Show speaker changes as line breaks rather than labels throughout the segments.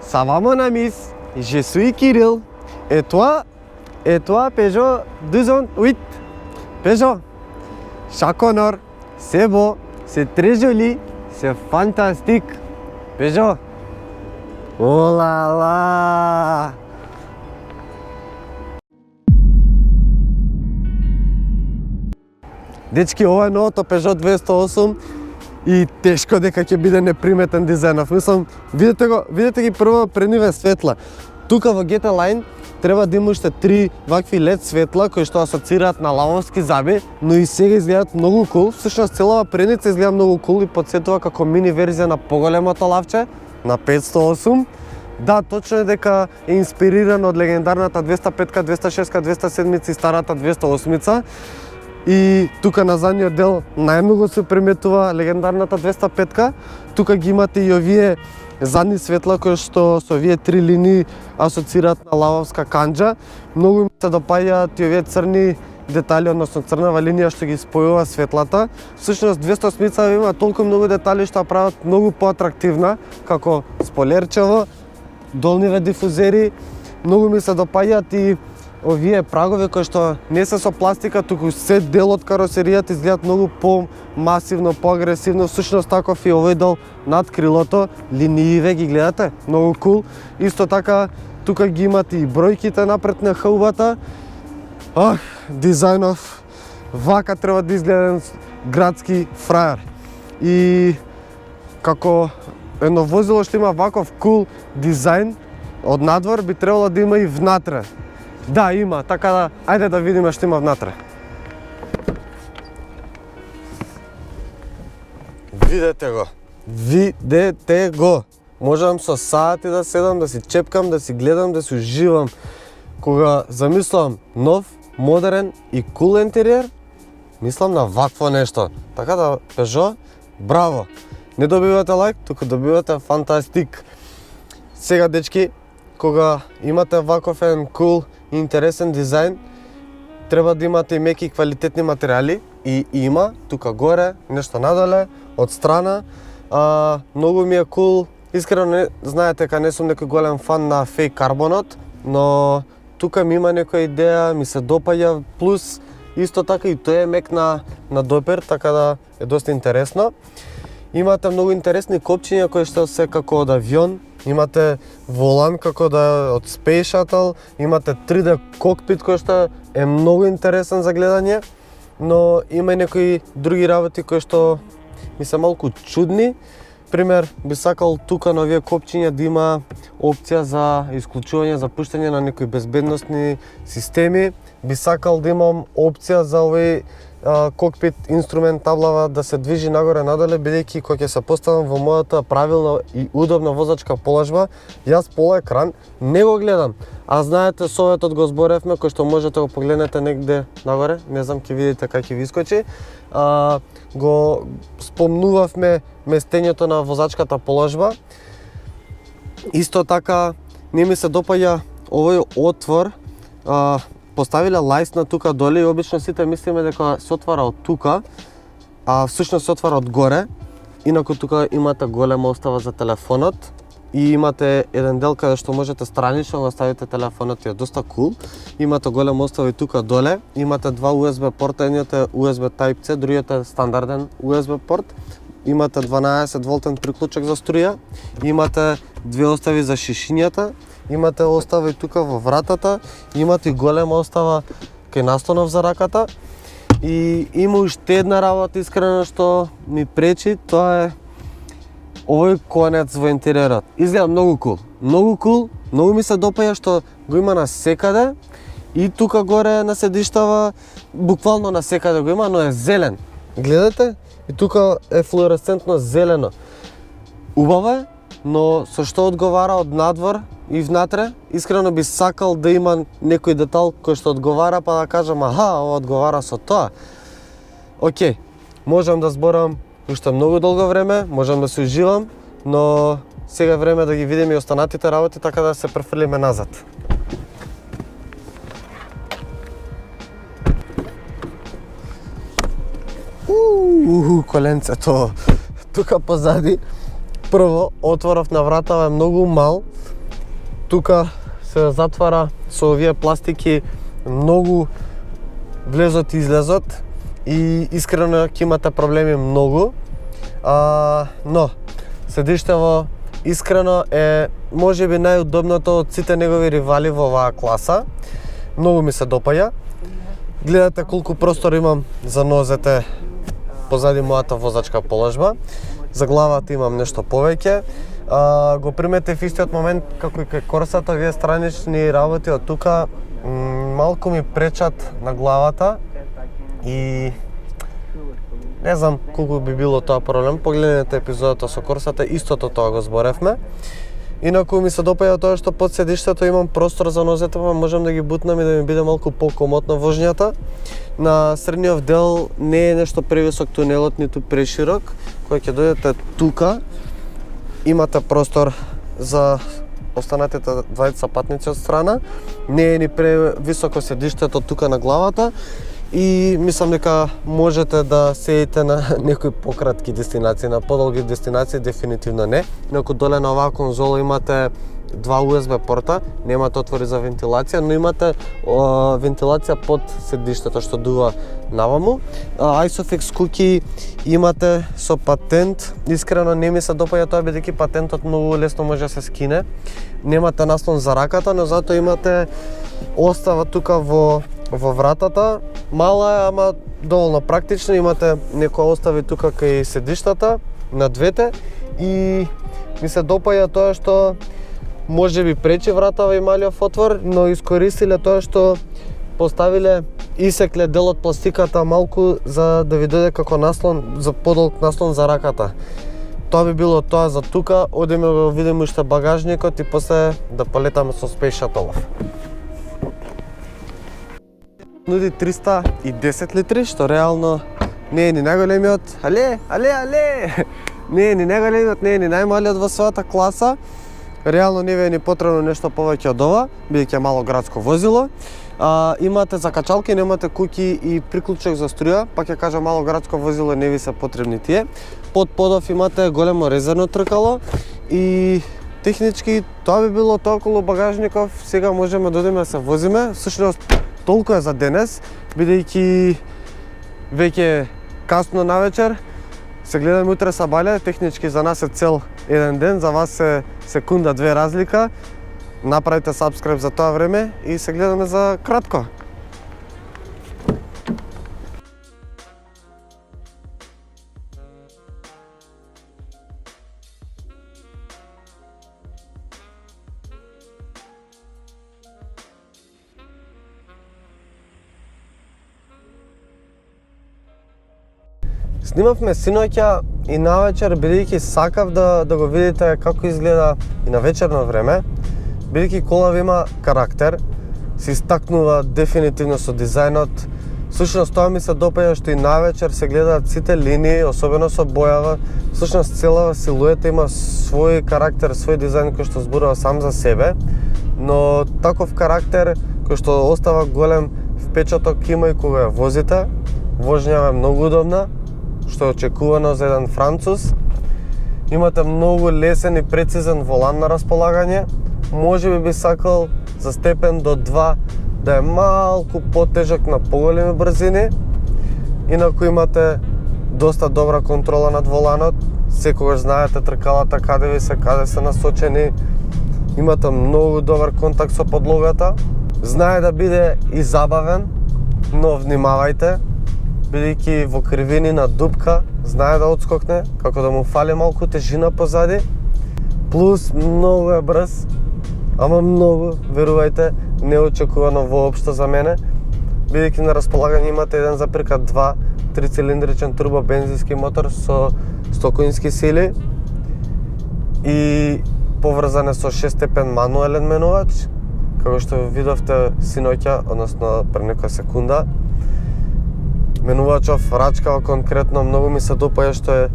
Ça va mon ami, je suis Kirill. Et toi, Peugeot 208. Peugeot, chaque honneur, c'est beau, c'est très joli, c'est fantastique. Peugeot, oh là là. Дечки, ова е новото Peugeot 208 и тешко дека ќе биде неприметен дизајнов. Мислам, видете ги прво предниве светла. Тука во GT Line треба да има уште 3 вакви LED светла кои што асоцираат на лавовски заби, но и сега изгледаат многу кул. Всушност целава предница изгледа многу кул и потсетува како мини верзија на поголемото лавче на 508. Да, точно е дека е инспирирано од легендарната 205-ка, 206-ка, 207-ца и старата 208-ца. И тука на задниот дел најмногу се приметува легендарната 205-ка. Тука ги имате и овие задни светла кои што со овие 3 линии асоцираат на лавовска канџа. Многу ми се допаѓаат и овие црни детали, односно црнава линија што ги спојува светлата. Всушност 208-ца има толку многу детали што прават многу поатрактивна, како спойлерчево, долниве дифузери. Многу ми се допаѓаат и овие прагови кои што не се со пластика, туку се дел од каросеријата, изгледаат многу по-масивно, по-агресивно. Всушност таков и овој дел над крилото, линииве ги гледате, многу кул. Исто така тука ги имате и бројките напред на хаубата. Дизајнов, вака треба да изгледа градски фраер. И како едно возило што има ваков кул дизајн од надвор, би требало да има и внатре. Да, има, така да, ајде да видиме што има внатре. Видете го. Можам со сати да седам, да си чепкам, да си гледам, да си уживам. Кога замислам нов, модерен и кул интериер, мислам на вакво нешто. Така да, Peugeot, браво! Не добивате лайк, туку добивате фантастик. Сега, дечки, кога имате ваков еден кул и интересен дизајн, треба да имате и меки квалитетни материјали и има тука горе, нешто надоле, од страна. Многу ми е кул. Искрено знаете дека не сум некој голем фан на фейк карбонот, но тука ми има некоја идеја, ми се допаѓа, плюс исто така и тој е мек на допир, така да е доста интересно. Имате многу интересни копчиња кои што се како од авион. Имате волан како да е од Space Shuttle, имате 3D кокпит кој што е многу интересен за гледање, но има и некои други работи кои што ми се малку чудни. Пример, би сакал тука на овие копчиња да има опција за исклучување, за пуштање на некои безбедносни системи. Би сакал да имам опција за овој кокпит инструмент таблава да се движи нагоре надоле, бидејќи кога ќе се поставам во мојата правилна и удобна возачка положба, јас пола екран не го гледам. А знаете, советот го зборевме, кој што можете го погледнете негде нагоре, не знам, ќе видите како ќе ви искочи. Го спомнувавме местењето на возачката положба. Исто така, не ми се допаѓа овој отвор. Поставиле лајс на тука доле и обично сите мислиме дека се отвара од тука, а всушност се отвара од горе. Инаку тука имате голема остава за телефонот и имате еден дел каде што можете странично да ставите телефонот и е доста кул. Имате голема остава и тука доле. Имате два USB порта, едниот е USB Type-C, другиот е стандарден USB порт. Имате 12 волтен приклучок за струја. Имате две остави за шишињата. Имате остава и тука во вратата, имате и голема остава кај настонов за раката. И има уште една работа искрено што ми пречи, тоа е овој конец во интериерот. Изгледа многу кул. Многу кул, многу ми се допаѓа што го има на секаде и тука горе на седиштава, буквално на секаде го има, но е зелен. Гледате? И тука е флуоресцентно зелено. Убаво е, но со што одговара од надвор и внатре, искрено би сакал да има некој детал кој што одговара, па да кажам, ова одговара со тоа. Океј, можам да зборам уште многу долго време, можам да се уживам, но сега е време да ги видиме и останатите работи, така да се префрлиме назад. Коленцето тука позади. Прво, отворот на вратава е многу мал, тука се затвара со овие пластики многу влезот и излезот и искрено ќе имате проблеми многу. Но седиштево искрено е можеби најудобното од сите негови ривали во оваа класа. Многу ми се допаѓа. Гледате колку простор имам за нозете позади мојата возачка положба. За главата имам нешто повеќе. Го приметив истиот момент како и кај корсата, овие странични работи од тука малку ми пречат на главата и не знам колку би било тоа проблем. Погледнете епизодата со корсата, истото тоа го зборевме. Инаку ми се допаѓа тоа што под седиштето имам простор за нозете, па можам да ги бутнам и да ми биде малку покомотна вожњата. На средниот дел не е нешто превисок тунелот, ниту преширок. Кога ќе дојдете тука, имате простор за останатите двајца патници од страна. Не е ни превисоко седиштето тука на главата. И мислам дека можете да седите на некои пократки дестинации, на подолги дестинации дефинитивно не. Инаку доле на оваа конзола имате два USB порта, немате отвори за вентилација, но имате вентилација под седиштето што дува наваму. Isofix куки имате со патент. Искрено не ми се допаѓа тоа бидејќи патентот многу лесно може да се скине. Немате наслон за раката, но затоа имате остава тука во вратата. Мала е, ама доволно практична. Имате некои остави тука кај седиштата на двете и ми се допаѓа тоа што може би пречи вратава и малиот отвор, но искористиле тоа што поставиле исекле дел од пластиката малку за да ви дојде како наслон, за подолг наслон за раката. Тоа би било тоа за тука. Одиме да видиме уште багажникот и после да полетаме со Space Shuttle. Нуди 310 литри, што реално не е ни најголемиот, але! Не е ни најголемиот, не е ни најмалиот во својата класа. Реално не ви е ни потребно нешто повеќе од ова, бидејќи е мало градско возило. Имате закачалки, немате куки и приклучок за струја, па ќе кажам мало градско возило не ви се потребни тие. Под подов имате големо резервно тркало и технички тоа би било тоа околу багажников. Сега можеме да одиме да се возиме. Всушност толку е за денес, бидејќи веќе касно навечер. Се гледаме утре сабале, технички за нас е цел еден ден, за вас е секунда, две разлика. Направите сабскрайб за тоа време и се гледаме за кратко. Снимавме синоќа и навечер, бидејќи сакав да го видите како изгледа и на вечерно време, бидејќи колава има карактер, се истакнува дефинитивно со дизајнот. Всушност тоа ми се допаѓа што и навечер се гледаат сите линии, особено со бојава. Всушност целава силуета има свој карактер, свој дизајн кој што зборува сам за себе, но таков карактер кој што остава голем впечаток има и кога ја возите. Вожњава е многу удобна, што е очекувано за еден француз. Имате многу лесен и прецизен волан на располагање. Може би сакал за степен до 2 да е малку потежок на поголеми брзини. Инаку имате доста добра контрола над воланот. Секогаш знаете тркалата каде се насочени. Имате многу добар контакт со подлогата. Знае да биде и забавен, но внимавајте, бидејќи во кривини на дупка знае да отскокне, како да му фали малку тежина позади. Плюс многу е брз, ама многу, верувајте, неочекувано воопшто за мене, бидејќи на располагање имате 1,2 трицилиндричен турбобензински мотор со 100 конски сили и поврзан е со 6-степен мануелен менувач, како што видовте синоќа, односно пред некоја секунда. Менувачов рачкава конкретно многу ми се допаѓа што е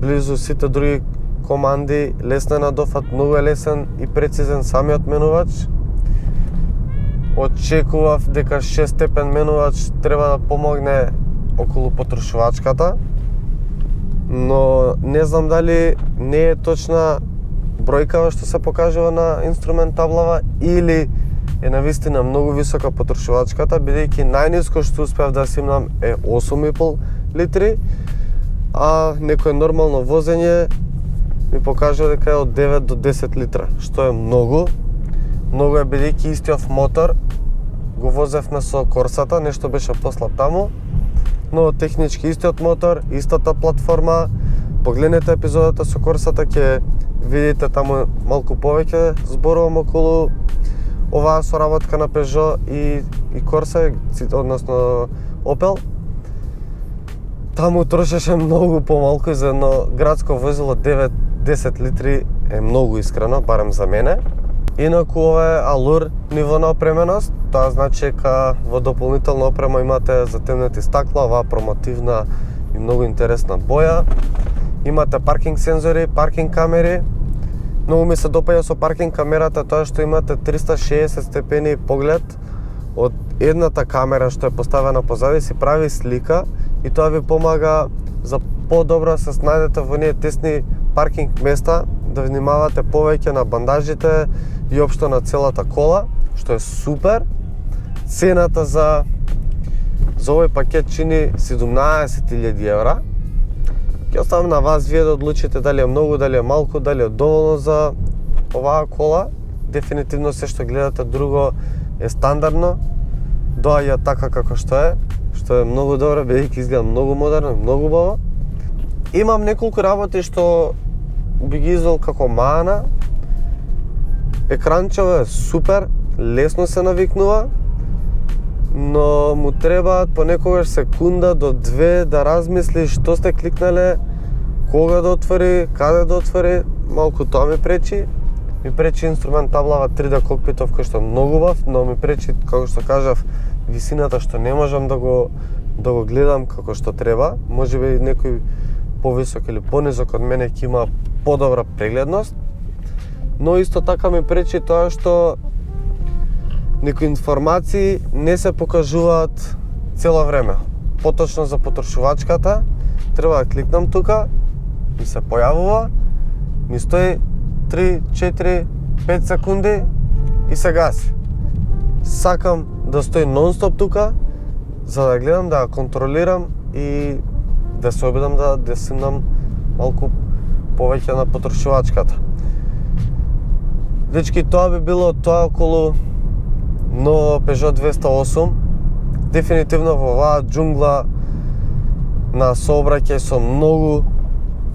близу сите други команди, лесно е на дофат, многу е лесен и прецизен самиот менувач. Очекував дека 6-степен менувач треба да помогне околу потрошувачката, но не знам дали не е точна бројкава што се покажува на инструмент таблава или е навистина многу висока потрошувачката, бидејќи најниско што успеав да симнам е 8,5 литри, а некое нормално возење ми покажува дека е од 9 до 10 литра, што е многу. Многу е бидејќи истиот мотор го возевме со Корсата, нешто беше послаб таму, но технички истиот мотор, истата платформа. Погледнете епизодата со Корсата, ќе видите таму малку повеќе зборувам околу оваа соработка на Peugeot и Corsa, односно Opel. Таму трошеше многу помалку за едно градско возило. 9-10 литри е многу искрено, барем за мене. Инаку ова е Allure ниво на опременост, тоа значи дека во дополнителна опрема имате затемнети стакла, оваа промотивна и многу интересна боја. Имате паркинг сензори, паркинг камери. Многу ми се допаѓа со паркинг камерата тоа што имате 360 степени поглед од едната камера што е поставена позади, си прави слика и тоа ви помага за подобро се снајдете во оние тесни паркинг места, да внимавате повеќе на бандажите и општо на целата кола, што е супер. Цената за овој пакет чини 17.000 евра. Ќе оставам на вас вие да одлучите дали е многу, дали е малку, дали е доволно за оваа кола. Дефинитивно се што гледате друго е стандардно, доаѓа така како што е многу добро, бидејќи изгледа многу модерно, многу убаво. Имам неколку работи што би ги извел како мана. Екранчево е супер, лесно се навикнува, но му требаат понекогаш секунда до 2 да размисли што сте кликнале, кога да отвори, каде да отвори. Малку тоа ми пречи. Ми пречи инструмент таблава 3D кокпитов кој што е многу убав, но ми пречи, како што кажав, висината што не можам да го гледам како што треба. Можеби некој повисок или понизок од мене ќе има подобра прегледност. Но исто така ми пречи тоа што некои информации не се покажуваат цело време. Поточно за потрошувачката, треба да кликнам тука, ми се појавува, ми стои 3, 4, 5 секунди и се гаси. Сакам да стои нон-стоп тука, за да гледам, да контролирам и да се обидам да симнам малку повеќе на потрошувачката. Дечки, тоа би било тоа околу ново Peugeot 208. Дефинитивно во оваа џунгла на сообраќај со многу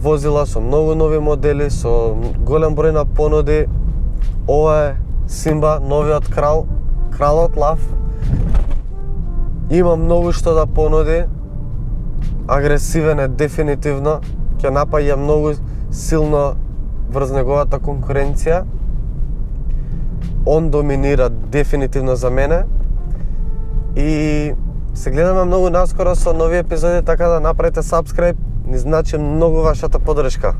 возила, со многу нови модели, со голем број на понуди. Ова е Симба, новиот кралот лав. Има многу што да понуди. Агресивен е дефинитивно, ќе напаѓа многу силно врз неговата конкуренција. Он доминира дефинитивно за мене. И се гледаме многу наскоро со нови епизоди, така да направите subscribe, ни значи многу вашата поддршка.